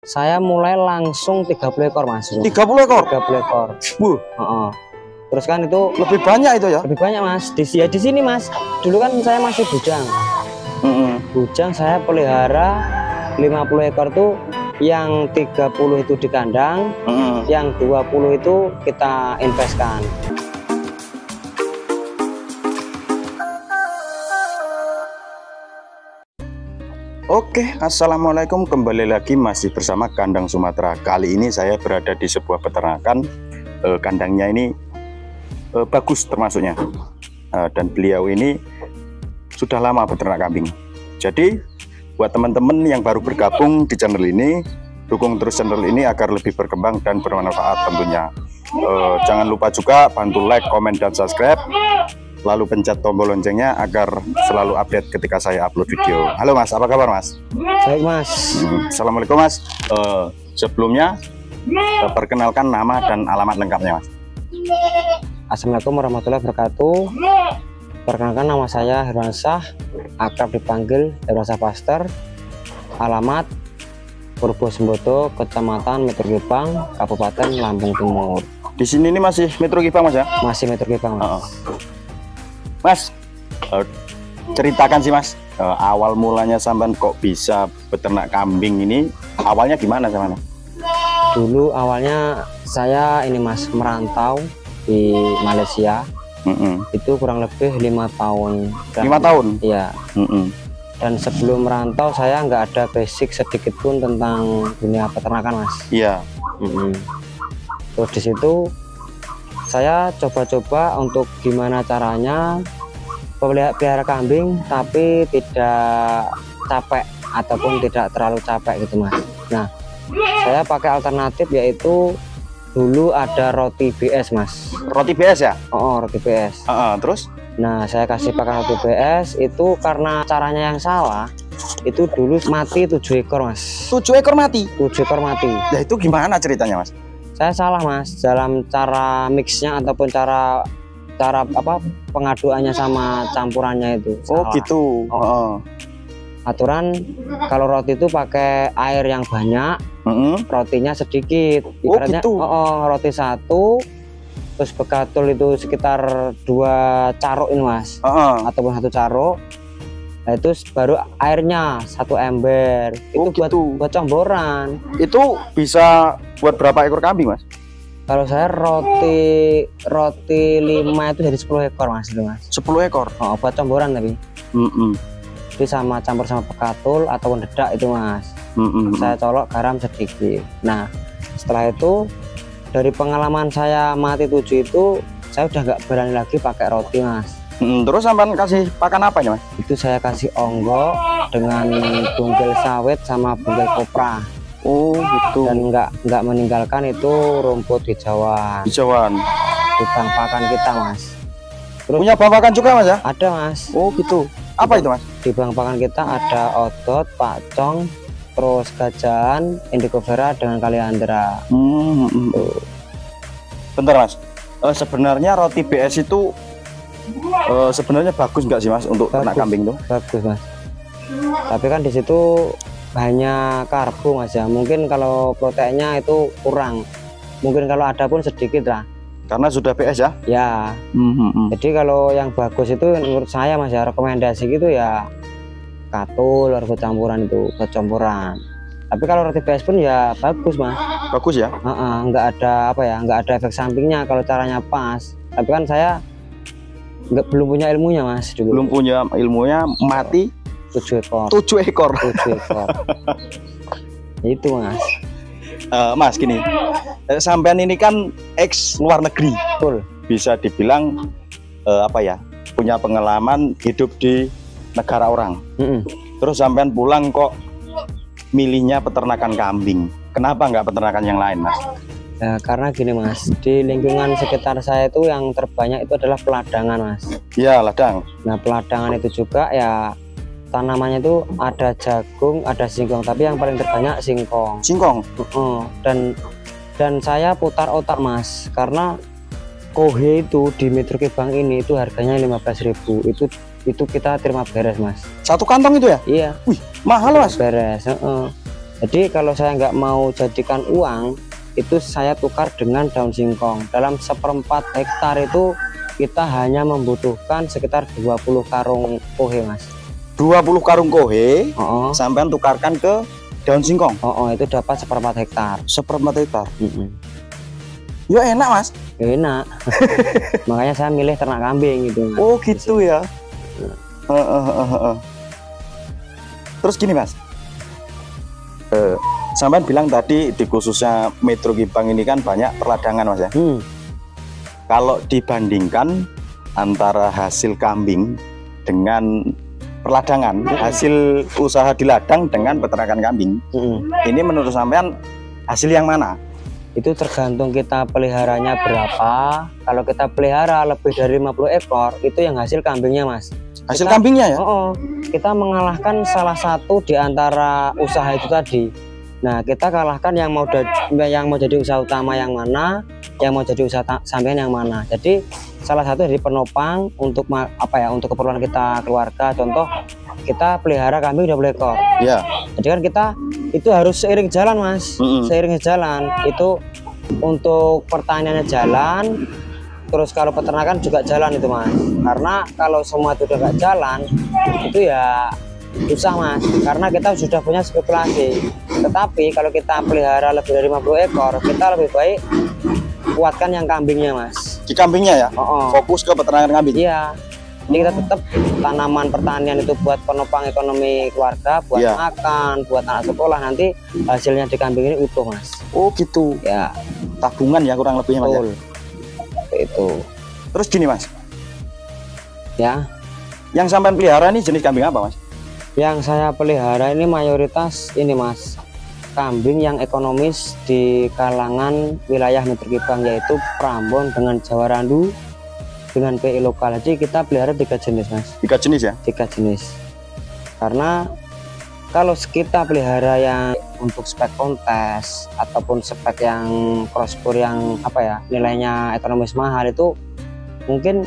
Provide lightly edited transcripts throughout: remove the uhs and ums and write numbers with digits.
Saya mulai langsung 30 ekor mas. 30 ekor? 30 ekor. Terus kan itu lebih banyak itu ya? Lebih banyak mas. Di sini mas. Dulu kan saya masih bujang. Bujang saya pelihara 50 ekor tuh, yang 30 itu di kandang, yang 20 itu kita investkan. Oke, assalamualaikum, kembali lagi masih bersama Kandang Sumatera. Kali ini saya berada di sebuah peternakan. Kandangnya ini bagus termasuknya, dan beliau ini sudah lama beternak kambing. Jadi buat teman-teman yang baru bergabung di channel ini, dukung terus channel ini agar lebih berkembang dan bermanfaat tentunya. Jangan lupa juga bantu like, komen, dan subscribe, lalu pencet tombol loncengnya agar selalu update ketika saya upload video. Halo mas, apa kabar mas? Baik mas. Assalamualaikum mas. Sebelumnya perkenalkan nama dan alamat lengkapnya mas. Assalamualaikum warahmatullahi wabarakatuh. Perkenalkan, nama saya Herwansyah, akrab dipanggil Herwansyah Pastor. Alamat Purbo Sembodo, Kecamatan Metro Gebang, Kabupaten Lampung Timur. Di sini ini masih Metro Gebang mas ya? Masih Metro Gebang mas. Mas, ceritakan sih mas, awal mulanya sampean kok bisa beternak kambing ini, awalnya gimana sama? Dulu awalnya saya ini mas, merantau di Malaysia. Itu kurang lebih 5 tahun. 5 tahun? Iya. Dan sebelum merantau saya nggak ada basic sedikit pun tentang dunia peternakan mas. Iya. Terus di situ saya coba-coba untuk gimana caranya pelihara kambing tapi tidak capek ataupun tidak terlalu capek gitu mas. Nah, saya pakai alternatif yaitu dulu ada roti BS mas. Roti BS ya? Oh, roti BS. Terus? Nah, saya kasih pakai roti BS itu karena caranya yang salah. Itu dulu mati 7 ekor mas. 7 ekor mati? 7 ekor mati. Nah itu gimana ceritanya mas? Saya salah mas dalam cara mixnya ataupun cara apa pengaduannya sama campurannya itu. Oh salah. Gitu. Aturan kalau roti itu pakai air yang banyak, rotinya sedikit. Ibaratnya, gitu. Roti 1, terus begatul itu sekitar 2 caruk ini mas, ataupun 1 caruk. Nah, itu baru airnya 1 ember. Itu gitu. buat comboran. Itu bisa buat berapa ekor kambing mas? Kalau saya roti 5 itu jadi 10 ekor mas, itu mas. 10 ekor? Buat comboran tapi. Jadi sama campur sama begatul ataupun dedak itu mas. Saya colok garam sedikit. Nah setelah itu dari pengalaman saya mati 7 itu saya udah nggak berani lagi pakai roti mas. Terus sampean kasih pakan apa ya mas? Itu saya kasih onggo dengan bungkel sawit sama bungkel kopra. Oh gitu. Dan nggak meninggalkan itu rumput hijauan. Di bank pakan kita mas. Terus punya bank pakan juga mas ya? Ada mas. Oh gitu. Apa itu mas? Di bank pakan kita ada odot, pacong, terus gajahan, indigo vera dengan kaliandra. Bentar mas, sebenarnya roti BS itu sebenarnya bagus nggak sih mas untuk ternak kambing tuh? Bagus mas. Tapi kan di situ banyak karbo mas ya. Mungkin kalau proteinnya itu kurang. Mungkin kalau ada pun sedikit lah. Karena sudah BS ya? Ya. Jadi kalau yang bagus itu menurut saya mas ya, rekomendasi gitu ya katul, harga campuran itu buat campuran. Tapi kalau roti BS pun ya bagus mas. Bagus ya? Nggak ada apa ya, nggak ada efek sampingnya kalau caranya pas. Tapi kan saya belum punya ilmunya mas dulu. Belum punya ilmunya, mati 7 ekor. 7 ekor. 7 ekor. Itu mas. Mas gini, sampean ini kan ex luar negeri. Betul. Bisa dibilang apa ya, punya pengalaman hidup di negara orang. Terus sampean pulang kok milihnya peternakan kambing. Kenapa nggak peternakan yang lain mas? Ya, karena gini mas, di lingkungan sekitar saya itu yang terbanyak itu adalah peladangan mas. Iya, ladang. Nah peladangan itu juga ya tanamannya itu ada jagung, ada singkong, tapi yang paling terbanyak singkong. Singkong? Dan saya putar otak mas, karena kohe itu di Metro Gebang ini itu harganya 15.000. Itu kita terima beres mas. 1 kantong itu ya? Iya. Wih mahal mas. Beres. Jadi kalau saya nggak mau jadikan uang, itu saya tukar dengan daun singkong. Dalam 1/4 hektar itu kita hanya membutuhkan sekitar 20 karung kohe, Mas. 20 karung kohe, sampean tukarkan ke daun singkong. Itu dapat 1/4 hektar. 1/4 hektar. Ya enak, Mas. Enak. Makanya saya milih ternak kambing gitu, Mas. Oh gitu ya. Terus gini, Mas. Sampean bilang tadi di khususnya Metro Gebang ini kan banyak perladangan, Mas ya. Kalau dibandingkan antara hasil kambing dengan perladangan, hasil usaha di ladang dengan peternakan kambing, ini menurut sampean hasil yang mana? Itu tergantung kita peliharanya berapa. Kalau kita pelihara lebih dari 50 ekor, itu yang hasil kambingnya, Mas. Hasil kambingnya ya? Kita mengalahkan salah satu di antara usaha itu tadi. Nah, kita kalahkan yang mau jadi usaha utama yang mana, yang mau jadi usaha sampingan yang mana. Jadi salah satu dari penopang untuk untuk keperluan kita keluarga. Contoh, kita pelihara kambing 20 ekor. Ya. Jadi kan kita itu harus seiring jalan, Mas. Seiring jalan itu untuk pertaniannya jalan, terus kalau peternakan juga jalan itu, Mas. Karena kalau semua itu udah nggak jalan, itu ya susah, Mas. Karena kita sudah punya spekulasi. Tetapi kalau kita pelihara lebih dari 50 ekor, kita lebih baik kuatkan yang kambingnya, Mas. Di kambingnya ya? Fokus ke peternakan kambing? Iya. Jadi kita tetap tanaman pertanian itu buat penopang ekonomi keluarga, buat makan, buat anak sekolah, nanti hasilnya di kambing ini utuh, Mas. Oh gitu. Ya. Tabungan ya kurang lebihnya, Mas. Betul. Itu. Terus gini, Mas. Ya. Yang sampean pelihara ini jenis kambing apa, Mas? Yang saya pelihara ini mayoritas ini, Mas, kambing yang ekonomis di kalangan wilayah Metro Gebang, yaitu Prambon dengan Jawa Randu dengan PI lokal. Jadi kita pelihara 3 jenis, Mas. 3 jenis ya? 3 jenis. Karena kalau kita pelihara yang untuk spek kontes ataupun spek yang crossbur yang nilainya ekonomis mahal, itu mungkin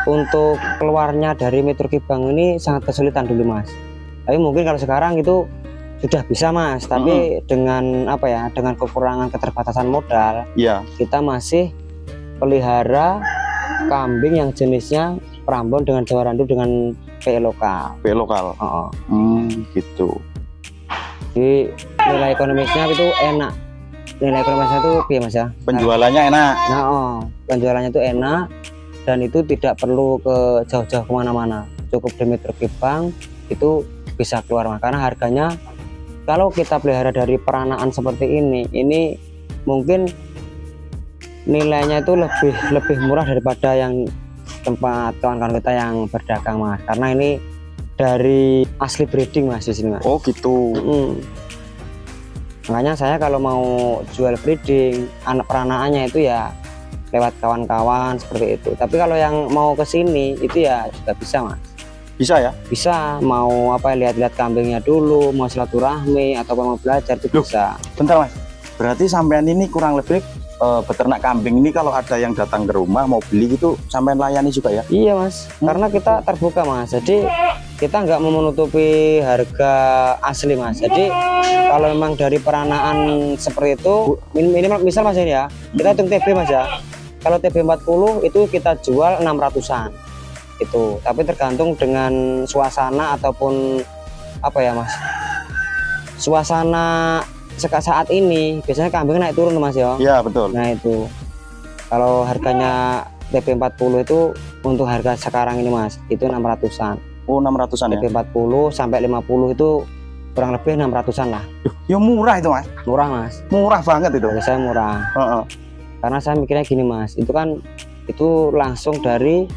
untuk keluarnya dari Metro Gebang ini sangat kesulitan dulu, Mas. Tapi mungkin kalau sekarang itu sudah bisa, Mas. Tapi dengan dengan kekurangan keterbatasan modal, kita masih pelihara kambing yang jenisnya Prambon dengan Jawa Randu dengan PI lokal. PI lokal. Gitu. Jadi nilai ekonomisnya itu enak. Nilai ekonomisnya itu biar, Mas ya. Penjualannya enak. Penjualannya itu enak. Dan itu tidak perlu ke jauh-jauh kemana-mana, cukup di Metro Gebang itu bisa keluar, karena harganya kalau kita pelihara dari peranaan seperti ini mungkin nilainya itu lebih murah daripada yang tempat kawan-kawan kita yang berdagang, Mas, karena ini dari asli breeding, Mas, di sini, Mas. Oh gitu. Makanya saya kalau mau jual breeding, anak peranaannya itu ya lewat kawan-kawan seperti itu. Tapi kalau yang mau ke sini itu ya juga bisa, Mas. Bisa ya? Bisa, mau lihat-lihat kambingnya dulu, mau silaturahmi ataupun mau belajar itu bisa. Bentar, Mas. Berarti sampean ini kurang lebih beternak kambing ini kalau ada yang datang ke rumah mau beli gitu sampean layani juga ya? Iya, Mas. Karena kita terbuka, Mas. Jadi kita nggak mau menutupi harga asli, Mas. Jadi kalau memang dari peranaan seperti itu minimal, misal, Mas, ini ya, kita hitung TB, Mas ya. Kalau TB 40 itu kita jual 600-an itu, tapi tergantung dengan suasana ataupun Mas, suasana saat ini biasanya kambing naik turun, Mas ya. Iya, betul. Nah itu kalau harganya TB 40 itu untuk harga sekarang ini, Mas, itu 600-an. Oh, 600-an ya. TB 40 sampai 50 itu kurang lebih 600-an lah. Ya murah itu, Mas. Murah, Mas. Murah banget itu. Bagi saya murah. Karena saya mikirnya gini, Mas, itu langsung dari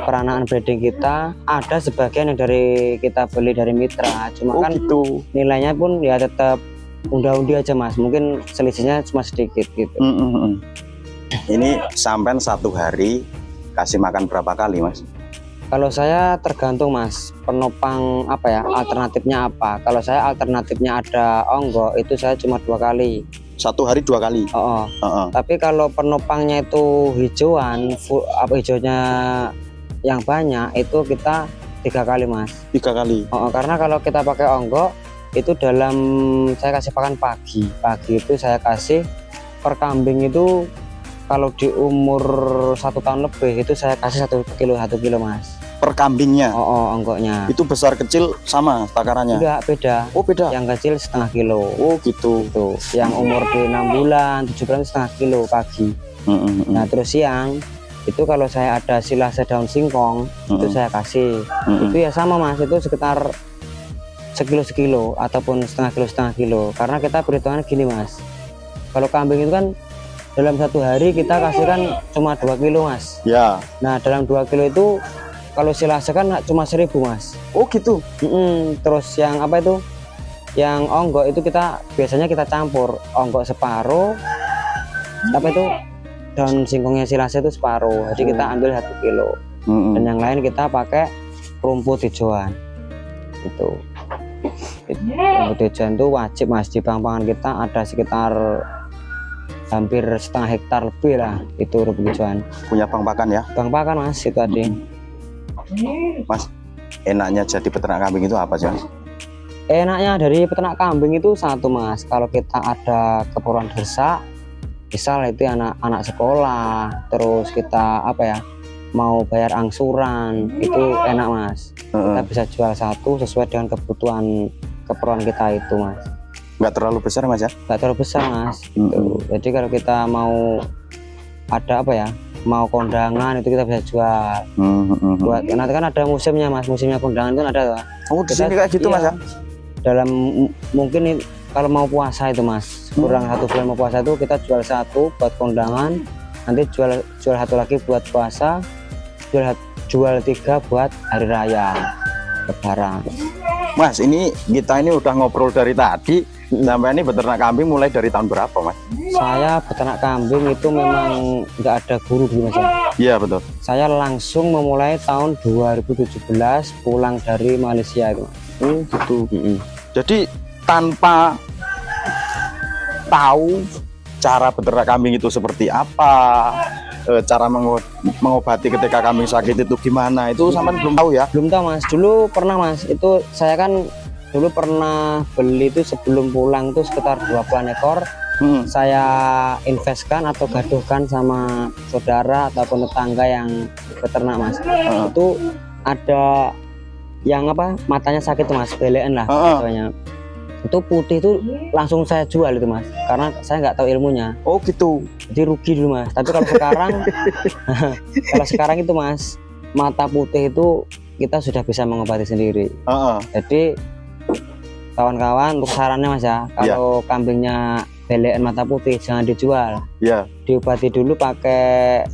peranaan breeding kita. Ada sebagian yang dari kita beli dari mitra, cuma kan gitu. Nilainya pun ya tetap undi aja, Mas, mungkin selisihnya cuma sedikit gitu. Ini sampai 1 hari kasih makan berapa kali, Mas? Kalau saya tergantung, Mas, penopang alternatifnya apa. Kalau saya alternatifnya ada onggo, itu saya cuma 2 kali. 1 hari 2 kali. Tapi kalau penopangnya itu hijauan, hijaunya yang banyak, itu kita 3 kali, Mas. 3 kali. Karena kalau kita pakai onggo itu saya kasih pakan pagi itu saya kasih per kambing itu kalau di umur 1 tahun lebih itu saya kasih 1 kilo Mas. Per kambingnya? Ongkoknya. Itu besar kecil sama takarannya? Enggak, beda. Oh beda? Yang kecil setengah kilo. Oh gitu. Tuh. Yang umur di 6 bulan 7 bulan setengah kilo pagi. Nah terus siang itu kalau saya ada silase daun singkong itu saya kasih. Itu ya sama Mas, itu sekitar sekilo ataupun setengah kilo karena kita perhitungannya gini Mas, kalau kambing itu kan dalam 1 hari kita kasihkan cuma 2 kilo Mas ya. Nah dalam 2 kilo itu kalau silase kan cuma 1000 Mas. Oh gitu. Terus yang apa itu yang onggok itu biasanya kita campur onggok separuh apa itu daun singkongnya silase itu separuh, jadi kita ambil 1 kilo dan yang lain kita pakai rumput hijauan itu. Rumput hijauan itu wajib Mas, di pangan kita ada sekitar hampir setengah hektar lebih lah itu rumput hijauan. Punya bang pakan ya? Bang pakan Mas itu tadi. Mas, enaknya jadi peternak kambing itu apa sih Mas? Enaknya dari peternak kambing itu satu Mas, kalau kita ada keperluan desak, misal itu anak sekolah, terus kita mau bayar angsuran, itu enak Mas. Kita bisa jual satu sesuai dengan keperluan kita itu Mas. Nggak terlalu besar Mas ya? Nggak terlalu besar Mas gitu. Jadi kalau kita mau ada mau kondangan itu kita bisa jual. Buat nanti kan ada musimnya Mas, musimnya kondangan itu ada. Oh di sini kayak gitu Mas ya? Dalam mungkin kalau mau puasa itu Mas, kurang 1 bulan mau puasa itu kita jual 1 buat kondangan, nanti jual 1 lagi buat puasa, jual 3 buat hari raya lebaran. Mas, kita udah ngobrol dari tadi sampai ini beternak kambing mulai dari tahun berapa Mas? Saya beternak kambing itu memang nggak ada guru dulu Mas ya? Iya betul. Saya langsung memulai tahun 2017 pulang dari Malaysia itu Mas. Gitu. Jadi tanpa tahu cara beternak kambing itu seperti apa, cara mengobati ketika kambing sakit itu gimana, itu sampai belum tahu ya? Belum tahu Mas, dulu pernah Mas, itu saya kan dulu pernah beli itu sebelum pulang itu sekitar 20 ekor. Saya investkan atau gaduhkan sama saudara ataupun tetangga yang beternak Mas. Itu ada yang matanya sakit tuh Mas, belean lah itu putih itu langsung saya jual itu Mas, karena saya nggak tahu ilmunya. Oh gitu. Jadi rugi dulu Mas. Tapi kalau sekarang itu Mas, mata putih itu kita sudah bisa mengobati sendiri. Jadi kawan-kawan untuk sarannya Mas ya, kalau kambingnya belean mata putih jangan dijual. Diobati dulu pakai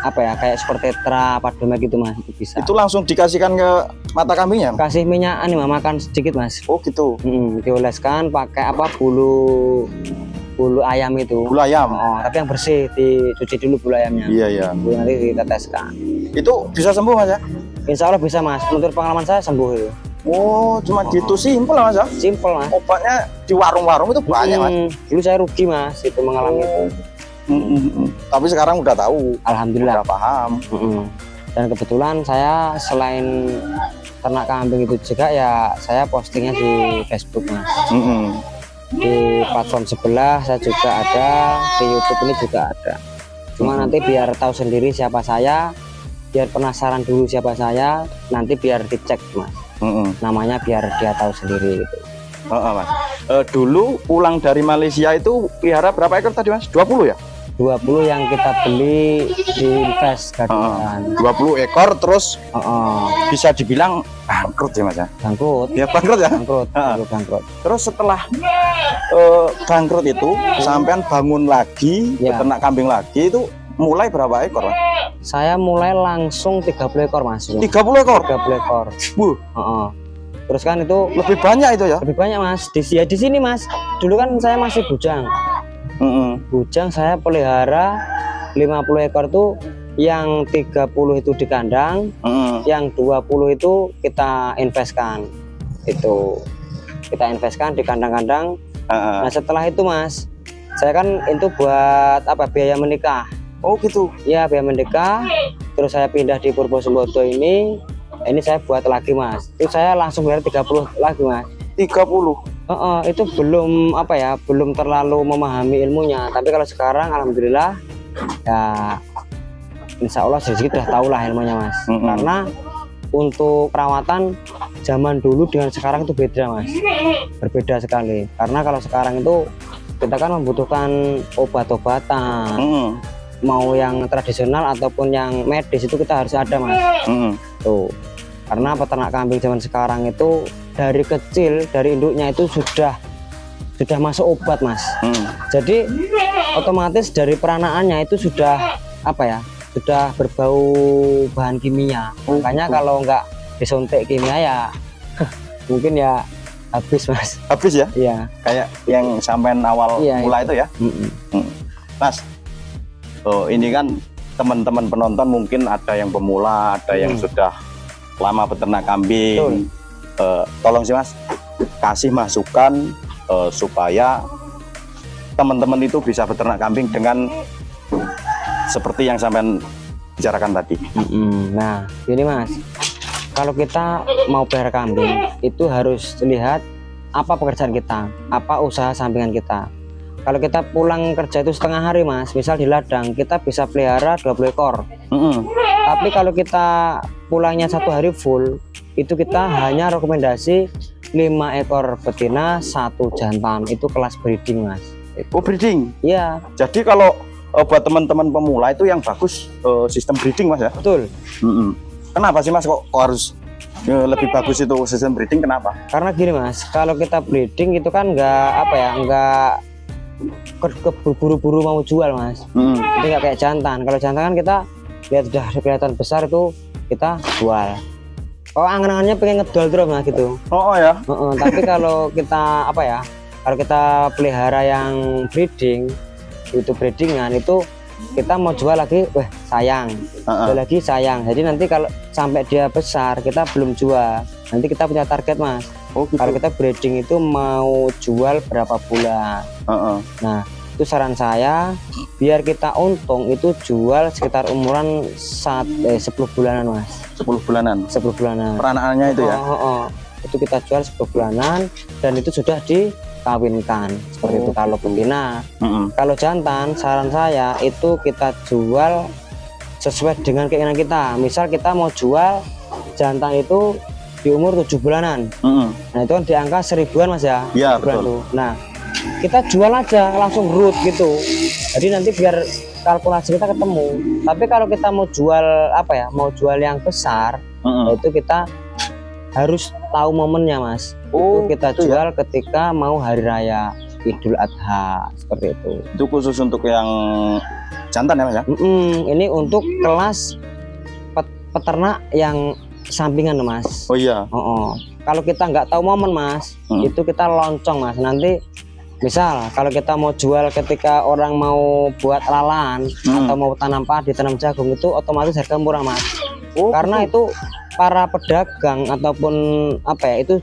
kayak seperti tetra apa domek gitu Mas, itu bisa. Itu langsung dikasihkan ke mata kambingnya? Kasih minyak makan sedikit Mas. Oh gitu. Dioleskan pakai bulu ayam itu. Bulu ayam? Tapi yang bersih, dicuci dulu bulu ayamnya. Iya. Nanti diteteskan. Itu bisa sembuh Mas ya? Insya Allah bisa Mas, menurut pengalaman saya sembuh itu. Oh cuma gitu simpel Mas ya? Simpel Mas. Obatnya di warung-warung itu banyak Mas? Dulu saya rugi Mas itu mengalami itu. Tapi sekarang udah tahu. Alhamdulillah. Udah paham. Dan kebetulan saya selain ternak kambing itu juga ya saya postingnya di Facebook Mas. Di platform sebelah saya juga ada, di YouTube ini juga ada. Cuma nanti biar tahu sendiri siapa saya, biar penasaran dulu siapa saya, nanti biar dicek Mas. Namanya biar dia tahu sendiri gitu. Mas. Dulu pulang dari Malaysia itu pelihara berapa ekor tadi Mas? 20 ya? 20 yang kita beli di invest gaduhan. 20 ekor terus bisa dibilang bangkrut ya Mas ya? Bangkrut. Ya bangkrut ya? Bangkrut. Terus setelah bangkrut itu sampean bangun lagi, beternak kambing lagi, itu mulai berapa ekor Mas? Saya mulai langsung 30 ekor Mas. 30 ekor? 30 ekor. Terus kan itu lebih banyak itu ya? Lebih banyak Mas. Di sini Mas. Dulu kan saya masih bujang. Bujang saya pelihara 50 ekor tuh, yang 30 itu di kandang, yang 20 itu kita investkan. Itu kita investkan di kandang-kandang. Nah setelah itu Mas, saya kan itu buat biaya menikah. Oh gitu. Ya biaya menikah. Terus saya pindah di Purwosembodo ini saya buat lagi Mas. Itu saya langsung bayar 30 lagi Mas. 30? Itu belum apa ya, belum terlalu memahami ilmunya. Tapi kalau sekarang alhamdulillah ya insya Allah sedikit udah tahu lah ilmunya mas. Karena untuk perawatan zaman dulu dengan sekarang itu beda mas, berbeda sekali. Karena kalau sekarang itu kita kan membutuhkan obat-obatan, mau yang tradisional ataupun yang medis itu kita harus ada mas. Tuh, karena peternak kambing zaman sekarang itu dari kecil, dari induknya itu sudah masuk obat mas. Jadi otomatis dari peranakannya itu sudah apa ya, sudah berbau bahan kimia. Makanya kalau nggak disuntik kimia ya mungkin ya habis mas. Habis ya? Iya. Kayak yang sampai awal mulai itu ya. Mas, ini kan teman-teman penonton mungkin ada yang pemula, ada yang sudah lama peternak kambing. Tolong sih mas, kasih masukan supaya teman-teman itu bisa beternak kambing dengan seperti yang sampean bicarakan tadi. Nah, ini mas, kalau kita mau pelihara kambing itu harus lihat apa pekerjaan kita, apa usaha sampingan kita. Kalau kita pulang kerja itu setengah hari mas, misal di ladang, kita bisa pelihara 20 ekor. Tapi kalau kita pulangnya 1 hari full, itu kita hanya rekomendasi 5 ekor betina, 1 jantan. Itu kelas breeding mas. Oh breeding? Iya. Jadi kalau buat teman-teman pemula itu yang bagus sistem breeding mas ya? Betul. Kenapa sih mas kok harus lebih bagus itu sistem breeding, kenapa? Karena gini mas, kalau kita breeding itu kan nggak apa ya, nggak buru-buru mau jual mas. Jadi nggak kayak jantan. Kalau jantan kan kita lihat sudah kelihatan besar itu kita jual. Oh angan-angannya pengen ngedol terus mas gitu. Ya. Tapi kalau kita apa ya, kalau kita pelihara yang breeding, itu breedingan itu kita mau jual lagi, sayang, jual lagi sayang. Jadi nanti kalau sampai dia besar kita belum jual, nanti kita punya target mas. Gitu. Kalau kita breeding itu mau jual berapa bulan. Nah itu saran saya, biar kita untung itu jual sekitar umuran 10 bulanan mas. 10 bulanan? 10 bulanan. Peranakannya itu ya? Itu kita jual 10 bulanan dan itu sudah dikawinkan. Seperti itu kalau betina. Kalau jantan, saran saya itu kita jual sesuai dengan keinginan kita. Misal kita mau jual jantan itu di umur 7 bulanan. Nah itu kan di angka 1000-an mas ya? Iya betul. Nah kita jual aja langsung root gitu, jadi nanti biar kalkulasi kita ketemu. Tapi kalau kita mau jual apa ya, mau jual yang besar, itu kita harus tahu momennya mas. Itu kita jual ketika mau hari raya Idul Adha, seperti itu. Itu khusus untuk yang jantan ya mas ya? Ini untuk kelas peternak yang sampingan mas. Oh iya. Kalau kita nggak tahu momen mas, itu kita loncong mas. Nanti misal kalau kita mau jual ketika orang mau buat lalan atau mau tanam padi, tanam jagung, itu otomatis harga murah mas. Karena itu para pedagang ataupun apa ya, itu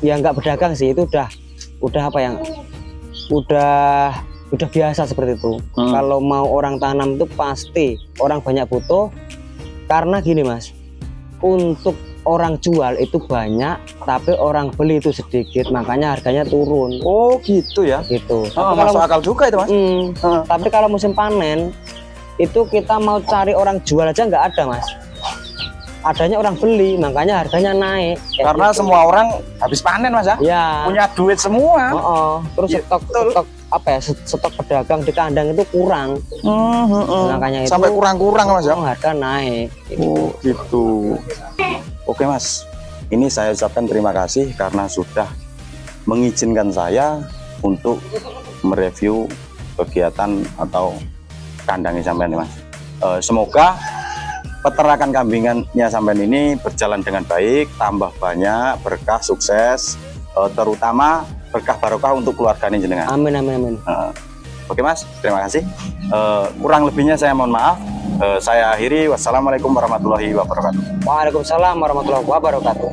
ya nggak pedagang sih, itu udah apa yang udah biasa seperti itu. Kalau mau orang tanam itu pasti orang banyak butuh. Karena gini mas, untuk orang jual itu banyak, tapi orang beli itu sedikit, makanya harganya turun. Oh gitu ya? Gitu. Masuk akal juga itu mas. Tapi kalau musim panen itu kita mau cari orang jual aja nggak ada mas. Adanya orang beli, makanya harganya naik. Karena gitu. Semua orang habis panen mas ya? Ya. Punya duit semua. Terus stok apa ya, stok pedagang di kandang itu kurang. Makanya itu sampai kurang-kurang mas ya? Harga naik. Gitu. Oke mas, ini saya ucapkan terima kasih karena sudah mengizinkan saya untuk mereview kegiatan atau kandangnya sampean mas. Semoga peternakan kambingannya sampean ini berjalan dengan baik, tambah banyak, berkah, sukses, terutama berkah barokah untuk keluarga ini jenengan. Amin amin amin. Oke mas, terima kasih. Kurang lebihnya saya mohon maaf. Saya akhiri. Wassalamualaikum warahmatullahi wabarakatuh. Waalaikumsalam warahmatullahi wabarakatuh.